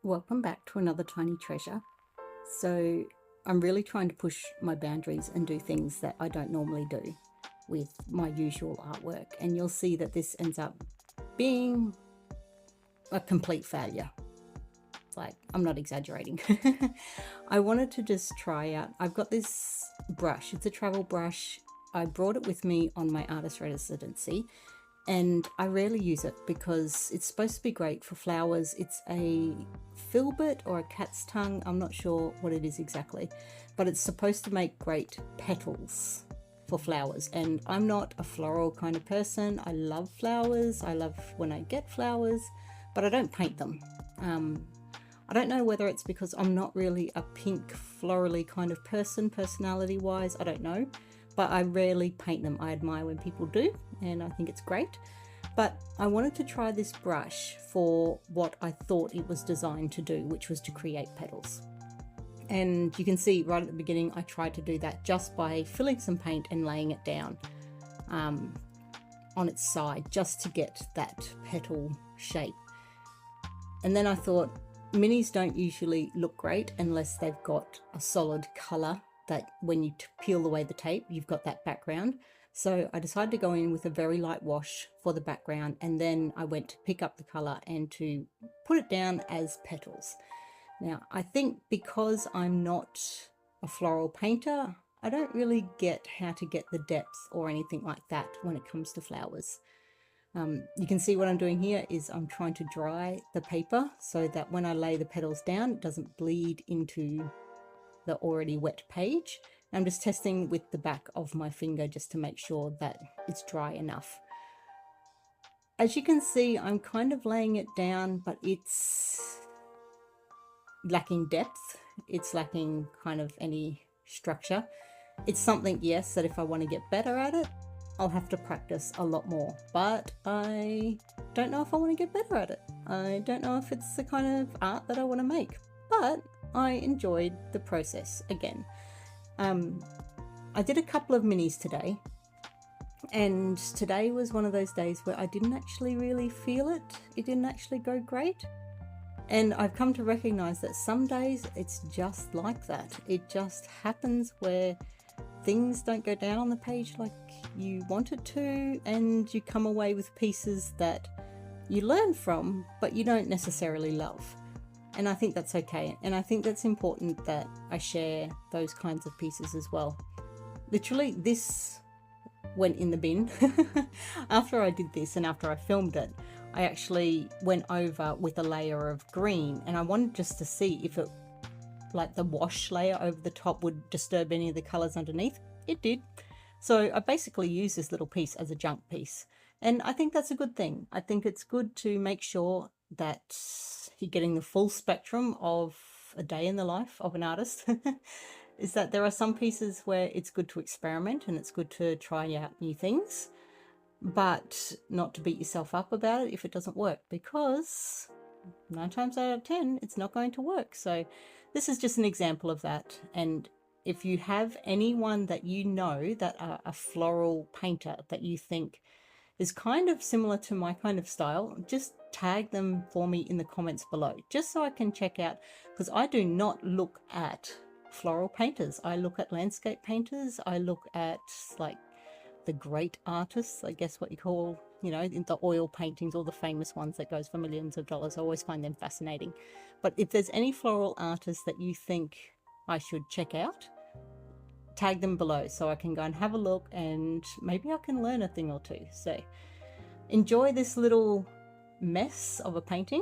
Welcome back to another tiny treasure. So I'm really trying to push my boundaries and do things that I don't normally do with my usual artwork, and you'll see that this ends up being a complete failure. Like, I'm not exaggerating. I wanted to just try out, I've got this brush, it's a travel brush. I brought it with me on my artist residency, and I rarely use it because it's supposed to be great for flowers. It's a filbert or a cat's tongue, I'm not sure what it is exactly, but it's supposed to make great petals for flowers. And I'm not a floral kind of person. I love flowers, I love when I get flowers, but I don't paint them. I don't know whether it's because I'm not really a pink florally kind of person personality wise, I don't know, but I rarely paint them. I admire when people do, and I think it's great. But I wanted to try this brush for what I thought it was designed to do, which was to create petals. And you can see right at the beginning I tried to do that just by filling some paint and laying it down on its side just to get that petal shape. And then I thought, minis don't usually look great unless they've got a solid colour that when you peel away the tape, you've got that background. So I decided to go in with a very light wash for the background, and then I went to pick up the colour and to put it down as petals. Now, I think because I'm not a floral painter, I don't really get how to get the depth or anything like that when it comes to flowers. You can see what I'm doing here is I'm trying to dry the paper so that when I lay the petals down, it doesn't bleed into the already wet page. I'm just testing with the back of my finger just to make sure that it's dry enough. As you can see, I'm kind of laying it down, but it's lacking depth. It's lacking kind of any structure. It's something, yes, that if I want to get better at it, I'll have to practice a lot more, but I don't know if I want to get better at it. I don't know if it's the kind of art that I want to make, but I enjoyed the process again. I did a couple of minis today, and today was one of those days where I didn't actually really feel it. It didn't actually go great. And I've come to recognize that some days it's just like that. It just happens where things don't go down on the page like you want it to, and you come away with pieces that you learn from, but you don't necessarily love. And I think that's okay. And I think that's important that I share those kinds of pieces as well. Literally, this went in the bin. After I did this and after I filmed it, I actually went over with a layer of green, and I wanted just to see if it, like the wash layer over the top, would disturb any of the colors underneath. It did. So I basically used this little piece as a junk piece, and I think that's a good thing. I think it's good to make sure that you're getting the full spectrum of a day in the life of an artist. Is that there are some pieces where it's good to experiment and it's good to try out new things, but not to beat yourself up about it if it doesn't work, because 9 times out of 10 it's not going to work. So this is just an example of that. And if you have anyone that you know that are a floral painter that you think is kind of similar to my kind of style, just tag them for me in the comments below, just so I can check out, because I do not look at floral painters. I look at landscape painters. I look at like the great artists, I guess what you call, you know, in the oil paintings, all the famous ones that goes for millions of dollars. I always find them fascinating. But if there's any floral artists that you think I should check out, tag them below so I can go and have a look, and maybe I can learn a thing or two. So enjoy this little mess of a painting.